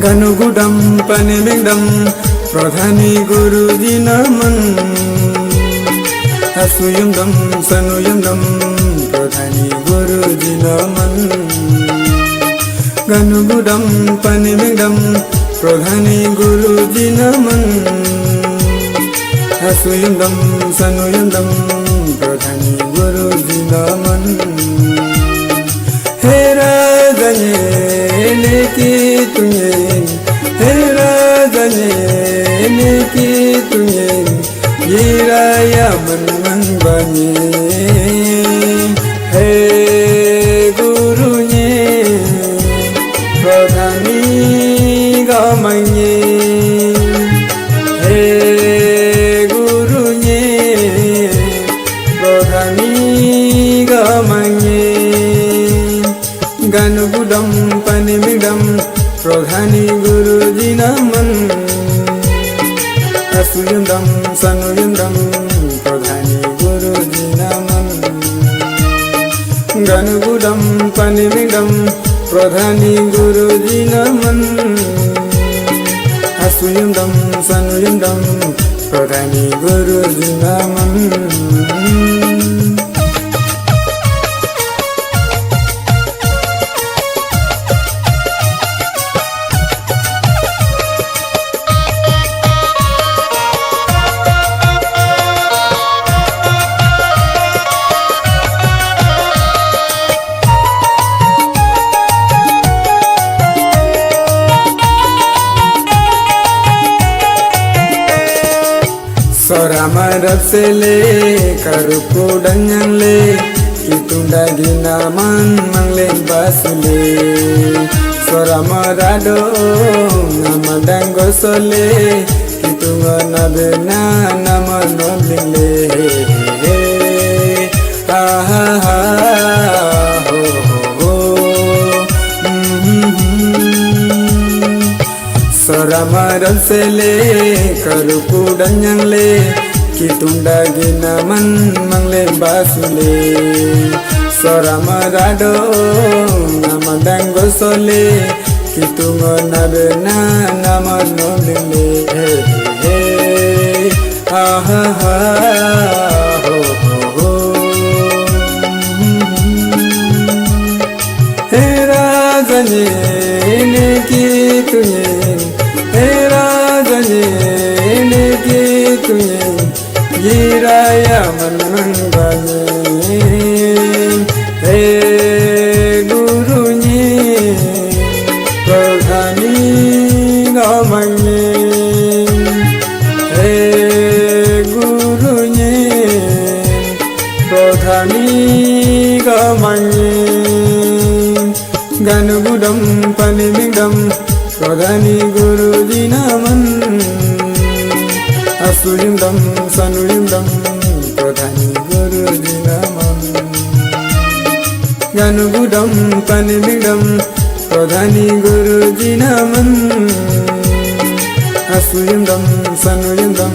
Ganugudam panimingdam Pradhani Guruji naman Asuyamdam sanuyamdam Pradhani Guruji naman Ganugudam panimingdam Pradhani Guruji naman Asuyamdam sanuyamdam Pradhani Guruji naman Hera janye neki tunyen Hera janye neki tunyen Yiraya man banye Hey Guru nye Pradhani gamanye Hey Guru nye Pradhani gamanye Ganugudam panimidam Pradhani Guruji naman Asuyamdam sanuyamdam Pradhani Guruji naman Ganugudam panimidam Pradhani Guruji naman Asuyamdam sanuyamdam Pradhani Guruji naman Soramarap sele karukudanyan le Kitunda ginaman manglen basule Soramarado namadang gosole Kitunga nabena namanodile Ha ha ha ho ho Soramarap sele karukudanyan le Kitunda ginaman manglen basule Soramarado namadang gosole Kitunga nabena namanodile Ha ha ha ho ho Hera janye neki tunyen Hera janye neki tunyen Yiraya man banye Hey Guru nye Pradhani gamanye Hey Guru nye Pradhani gamanye Ganugudam panimingdam Pradhani Guruji naman Asuyamdam sanuyamdam Pradhani Guruji naman Ganugudam panimingdam Pradhani Guruji naman Asuyamdam sanuyamdam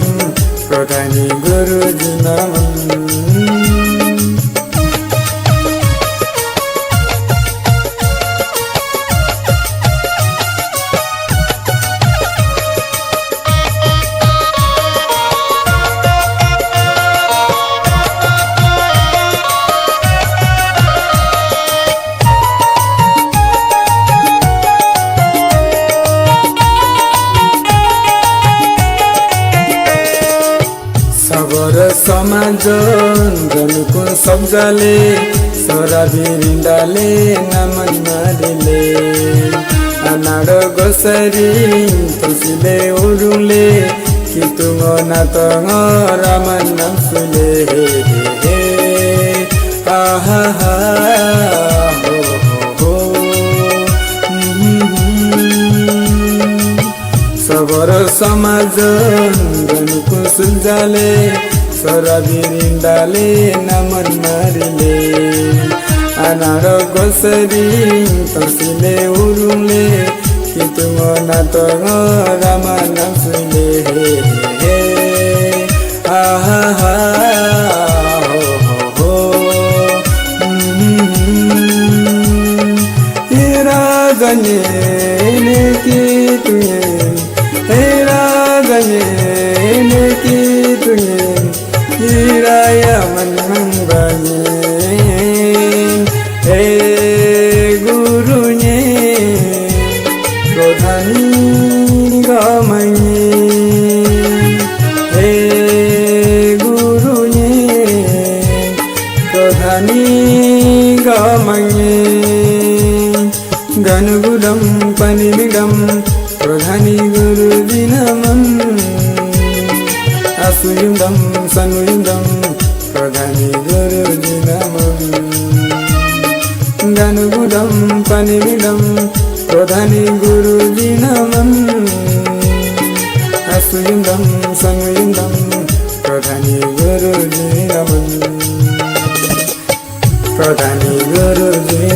Pradhani Guruji naman Samajon ganukun sabjale Sorabirindale naman madile Anado gosari tosile urule Kitungo natongo raman namsule Ha ha ha ho ho Sabara samajon ganukun sabjale Sorabirindale naman marile Anaro gosari tosile urule Kitungo natongo raman namsule Ha ha ha ho ho Ira janye नेकी तुये हेरा गये नेकी तुये हिराया मन मंगाये हे गुरुnye प्रधानी गमये हे गुरुnye प्रधानी गमये गनुगुडम पनिबिडम प्रधानी गुरुदिनमं असुयुंदम सनुयुंदम प्रधानी गुरुदिनमं गनुगुडम पनिबिडम प्रधानी गुरुदिनमं असुयुंदम सनुयुंदम प्रधानी गुरुदिनमं प्रधानी गुरुदिनमं